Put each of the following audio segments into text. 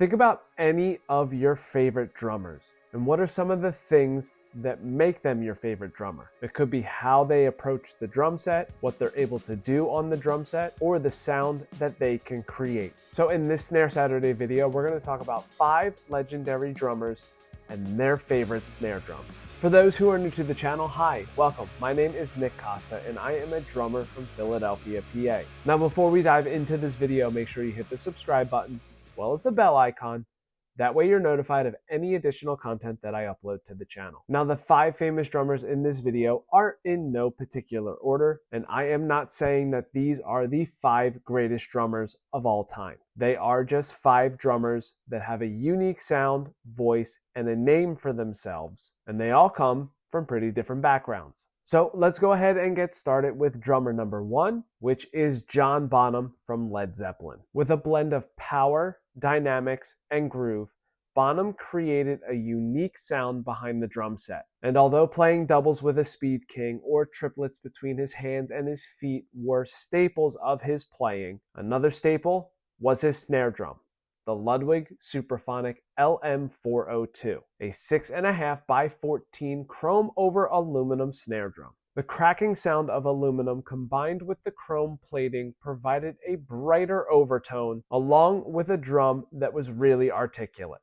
Think about any of your favorite drummers, and what are some of the things that make them your favorite drummer? It could be how they approach the drum set, what they're able to do on the drum set, or the sound that they can create. So in this Snare Saturday video, we're going to talk about 5 legendary drummers and their favorite snare drums. For those who are new to the channel, hi, welcome. My name is Nick Costa and I am a drummer from Philadelphia, PA. Now before we dive into this video, make sure you hit the subscribe button as well as the bell icon. That way you're notified of any additional content that I upload to the channel. Now the 5 famous drummers in this video are in no particular order, and I am not saying that these are the 5 greatest drummers of all time. They are just 5 drummers that have a unique sound, voice, and a name for themselves, and they all come from pretty different backgrounds. So let's go ahead and get started with drummer number 1, which is John Bonham from Led Zeppelin. With a blend of power, dynamics, and groove, Bonham created a unique sound behind the drum set. And although playing doubles with a Speed King or triplets between his hands and his feet were staples of his playing, another staple was his snare drum, the Ludwig Superphonic LM402, a 6.5 by 14 chrome over aluminum snare drum. The cracking sound of aluminum combined with the chrome plating provided a brighter overtone along with a drum that was really articulate.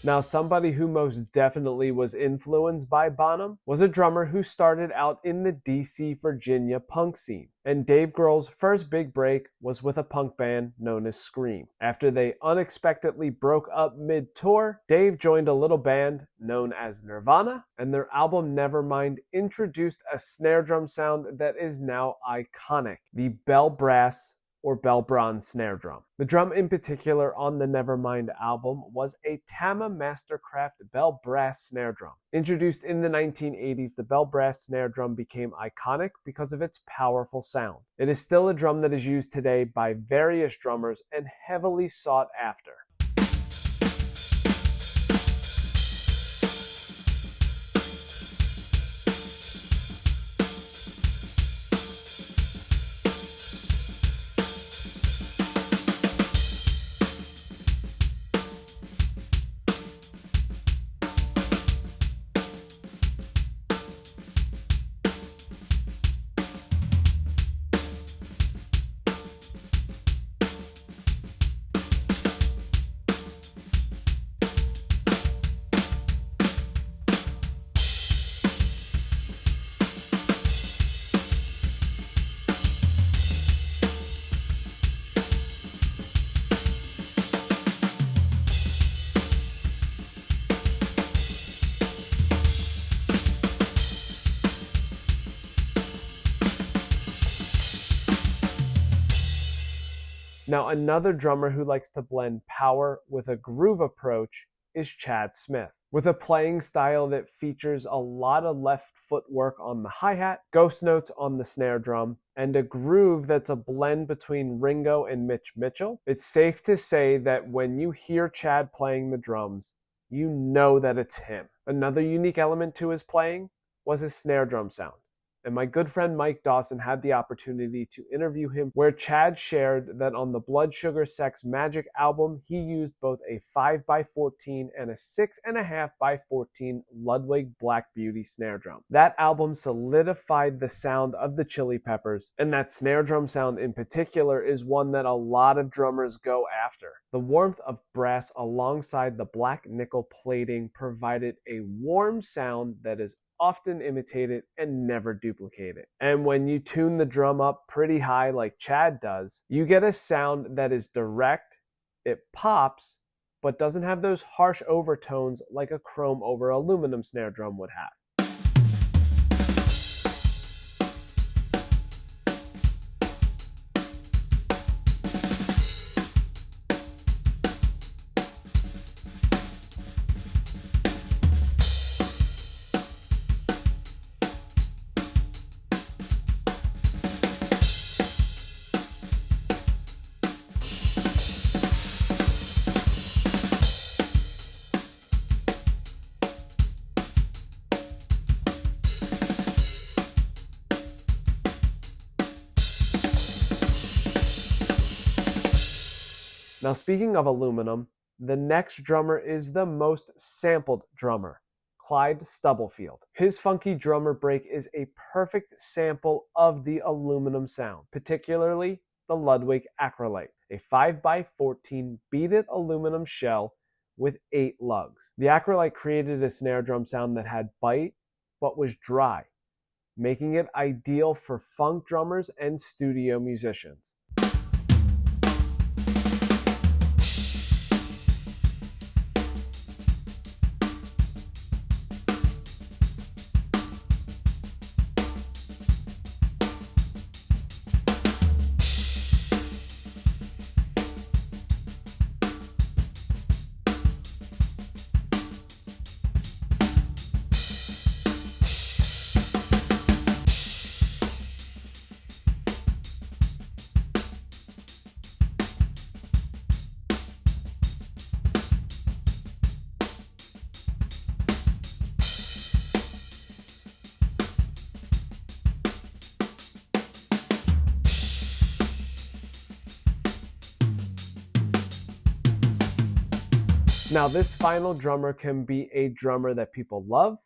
Now, somebody who most definitely was influenced by Bonham was a drummer who started out in the DC, Virginia punk scene. And Dave Grohl's first big break was with a punk band known as Scream. After they unexpectedly broke up mid-tour, Dave joined a little band known as Nirvana, and their album Nevermind introduced a snare drum sound that is now iconic, the bell brass or bell bronze snare drum. The drum in particular on the Nevermind album was a Tama Mastercraft bell brass snare drum. Introduced in the 1980s, the bell brass snare drum became iconic because of its powerful sound. It is still a drum that is used today by various drummers and heavily sought after. Now, another drummer who likes to blend power with a groove approach is Chad Smith. With a playing style that features a lot of left footwork on the hi-hat, ghost notes on the snare drum, and a groove that's a blend between Ringo and Mitch Mitchell, it's safe to say that when you hear Chad playing the drums, you know that it's him. Another unique element to his playing was his snare drum sound. And my good friend Mike Dawson had the opportunity to interview him, where Chad shared that on the Blood Sugar Sex Magik album, he used both a 5 by 14 and a 6.5 by 14 Ludwig Black Beauty snare drum. That album solidified the sound of the Chili Peppers, and that snare drum sound in particular is one that a lot of drummers go after. The warmth of brass alongside the black nickel plating provided a warm sound that is often imitated and never duplicated. And when you tune the drum up pretty high like Chad does, you get a sound that is direct, it pops, but doesn't have those harsh overtones like a chrome over aluminum snare drum would have. Now, speaking of aluminum, the next drummer is the most sampled drummer, Clyde Stubblefield. His funky drummer break is a perfect sample of the aluminum sound, particularly the Ludwig Acrolite, a 5x14 beaded aluminum shell with 8 lugs. The Acrolite created a snare drum sound that had bite but was dry, making it ideal for funk drummers and studio musicians. Now, this final drummer can be a drummer that people love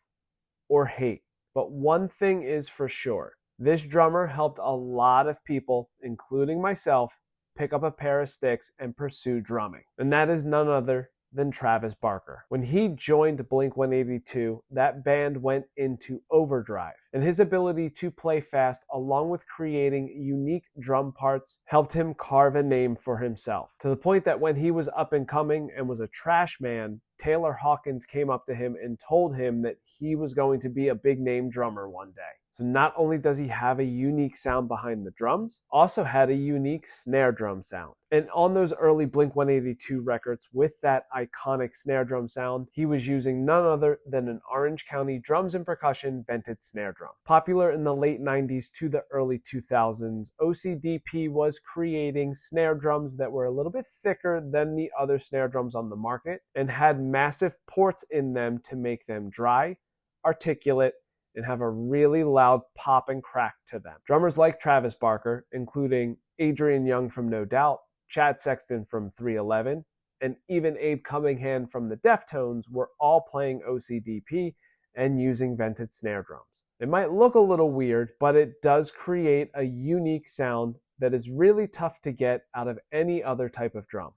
or hate, but one thing is for sure. This drummer helped a lot of people, including myself, pick up a pair of sticks and pursue drumming. And that is none other than Travis Barker. When he joined Blink-182, that band went into overdrive, and his ability to play fast along with creating unique drum parts helped him carve a name for himself, to the point that when he was up and coming and was a trash man, Taylor Hawkins came up to him and told him that he was going to be a big name drummer one day. So not only does he have a unique sound behind the drums, also had a unique snare drum sound. And on those early Blink-182 records with that iconic snare drum sound, he was using none other than an Orange County Drums and Percussion vented snare drum. Popular in the late 90s to the early 2000s, OCDP was creating snare drums that were a little bit thicker than the other snare drums on the market and had massive ports in them to make them dry, articulate, and have a really loud pop and crack to them. Drummers like Travis Barker, including Adrian Young from No Doubt, Chad Sexton from 311, and even Abe Cunningham from the Deftones, were all playing OCDP and using vented snare drums. It might look a little weird, but it does create a unique sound that is really tough to get out of any other type of drum.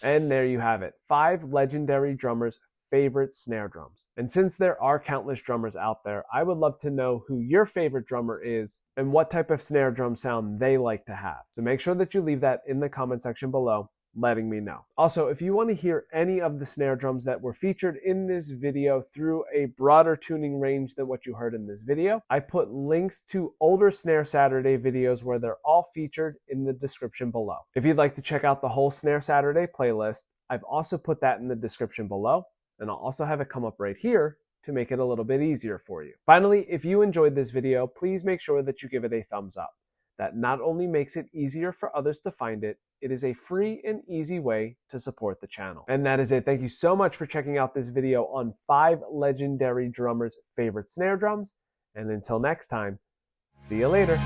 And there you have it, 5 legendary drummers' favorite snare drums. And since there are countless drummers out there, I would love to know who your favorite drummer is and what type of snare drum sound they like to have. So make sure that you leave that in the comment section below, letting me know. Also, if you want to hear any of the snare drums that were featured in this video through a broader tuning range than what you heard in this video, I put links to older Snare Saturday videos where they're all featured in the description below. If you'd like to check out the whole Snare Saturday playlist, I've also put that in the description below, and I'll also have it come up right here to make it a little bit easier for you. Finally, if you enjoyed this video, please make sure that you give it a thumbs up. that not only makes it easier for others to find it, it is a free and easy way to support the channel. And that is it. Thank you so much for checking out this video on 5 legendary drummers' favorite snare drums. And until next time, see you later.